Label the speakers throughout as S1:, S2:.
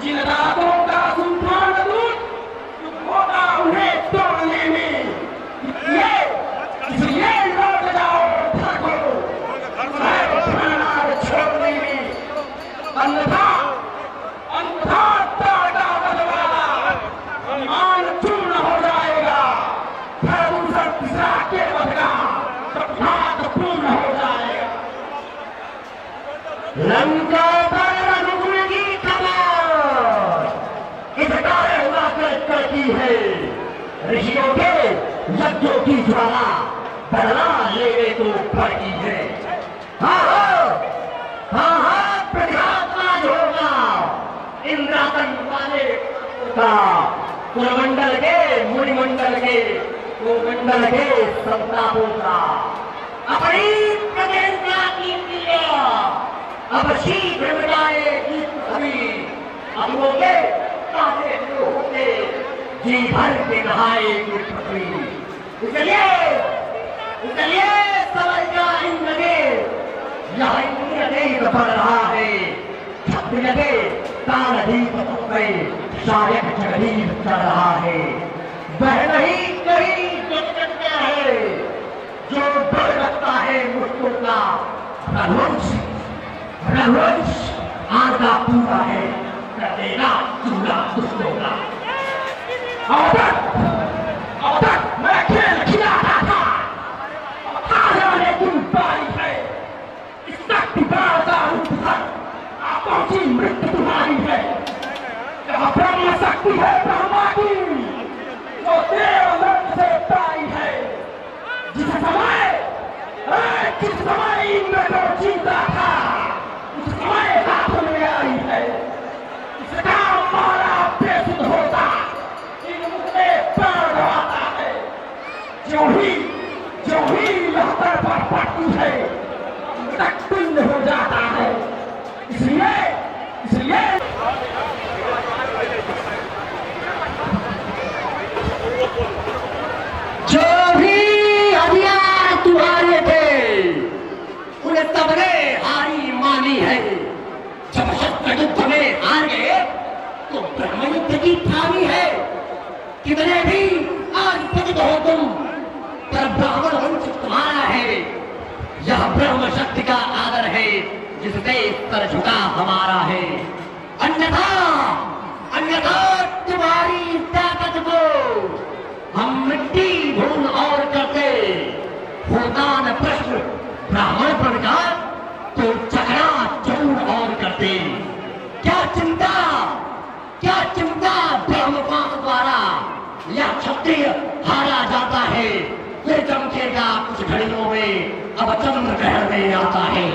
S1: जिन रातों का सुल्तान दूत होगा उन्हें तोड़ने में, इसलिए लौट जाओ घर को छोड़ने में, अन्यथा अन्यथा ताड़ा बलवाला मान चूर्ण हो जाएगा, प्रदूषण पिछड़ा के बदला प्रभात पूर्ण हो जाएगा। लंका पर रुकने की खबर इस कार्य हुआ करती है, ऋषियों के यज्ञों की ज्वाला बदला लेने को पड़ती है। हाँ, प्रघातराज होगा इंद्रासन वाले का, कुलमंडल के मुनिमंडल के कुलमंडल के संतापों का अपनी प्रतिज्ञा की क्रिया अब शीघ्र मिटाएगी अभी, अब वो के ताजे होते जी भर के नहाएगी पृथ्वी। इसलिए समझना इंद्रदेव यह इंद्रदेव बढ़ रहा है, क्षत्रिय कालदीप में शायद जगदीप चल रहा है, वह नहीं कहीं जो चलता है, जो बढ़ सकता है मुझको का रघुवंश आगा पूरा है, कर देगा चूड़ा दुष्टों का। अब तक मैं खेल खिला रहा था, हारने की बारी है, इस शक्ति का रूप है, पहुंची मृत्यु तुम्हारी है, यह ब्रह्म शक्ति है ब्रह्मा की, जो देवलोक से पाई है, जिस समय इंद्र को जीता था, उस समय हाथ में आई है, इसका मारा बेसुध होता जो ही लहतर पर पड़ती है तक पिंड हो जाता है। इसलिए जो भी हथियार तुम्हारे थे उन्हें सबने हारी मानी है, जब शस्त्र युद्ध में हार गए तो ब्रह्म युद्ध की थामी है, कितने भी आज पतित हो तुम पर ब्राह्मण वंश तुम्हारा है, यह ब्रह्म शक्ति का आदर है जिससे सर झुका हमारा है, अन्यथा तुम्हारी ताकत को हम मिट्टी धूल और करते, होता न प्रश्न ब्राह्मण पर का तो चकरा चूर और करते, क्या चिंता ब्रह्मपात द्वारा या क्षत्रिय हारा जाता है, ये चमकेगा कुछ घड़ियों में, अब चंद्र ग्रहण में आता है।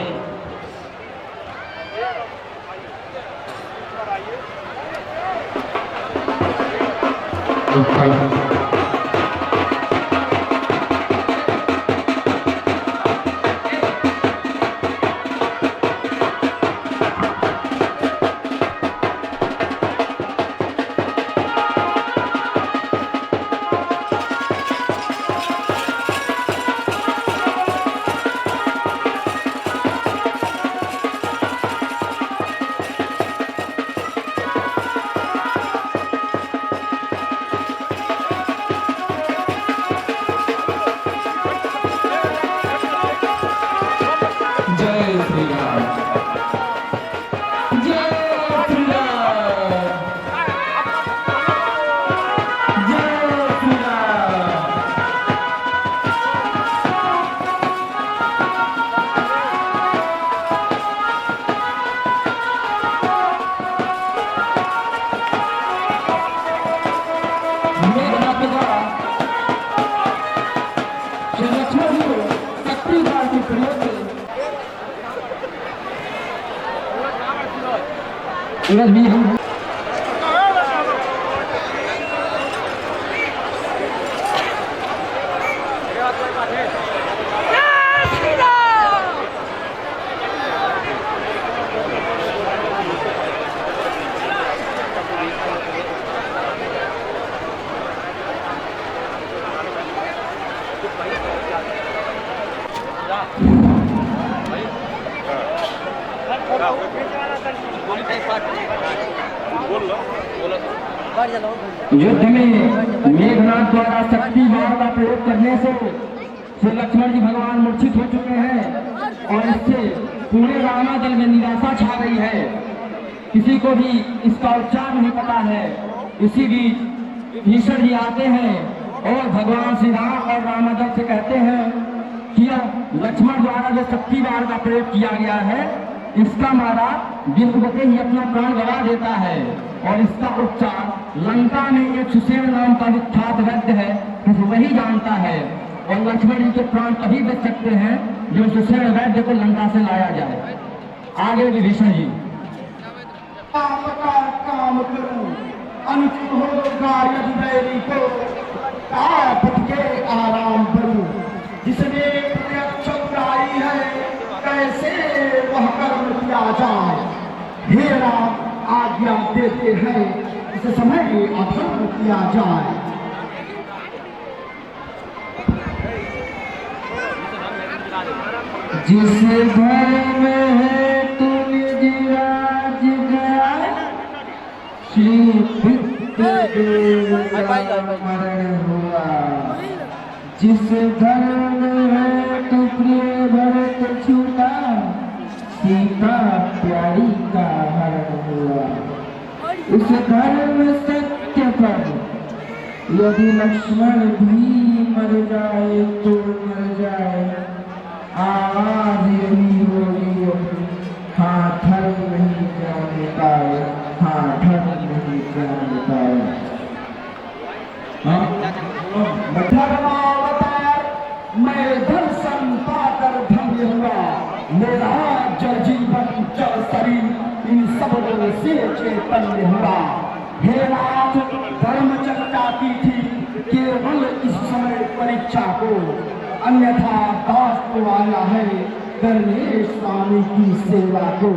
S2: Gracias. युद्ध में मेघनाथ द्वारा शक्ति बाण का प्रयोग करने से श्री लक्ष्मण जी भगवान मूर्छित हो चुके हैं और इससे पूरे रामा दल में निराशा छा गई है। किसी को भी इसका उच्चार नहीं पता है। इसी बीच भीषण जी आते हैं और भगवान श्री राम और रामादल से कहते हैं कि लक्ष्मण द्वारा जो शक्ति बाण का प्रयोग किया गया है इसका मारा बिंदुवते ही अपना प्राण गवा देता है और इसका उपचार लंका में एक सुसेन नाम का विख्यात वैद्य है, वही जानता है और लक्ष्मण जी के प्राण तभी बच सकते हैं जब सुसेन वैद्य को लंका से लाया जाए। आगे विभीषण जी
S3: काम करूं अनुकूल होगा यदि वैरी को भटके आराम करूं जिसने चौराई है कैसे वह कर्म किया जाए। हे राम आज्ञा देते हैं इस समय अधर्म किया जाए।
S2: जिस घर में है तू निज राज गया श्री पितृदेव का मरण हुआ। जिस घर में है तू प्रिय भरत छूटा सीता प्यारी का हरण हुआ। उस धर्म सत्य पर यदि लक्ष्मण भी मर जाए तो मर जाए। आवाज यही होगी हाँ धर्म नहीं जानता है, हाँ धर्म नहीं जानता है।
S3: धर्मावतार मैं दर्शन पाकर धन्य हुआ। मेरा जल जीवन जल शरीर इन सब से चैतन्य हुआ। हे रात धर्म चर्चा की थी केवल इस समय परीक्षा को, अन्यथा दास को आया है करने स्वामी की सेवा को।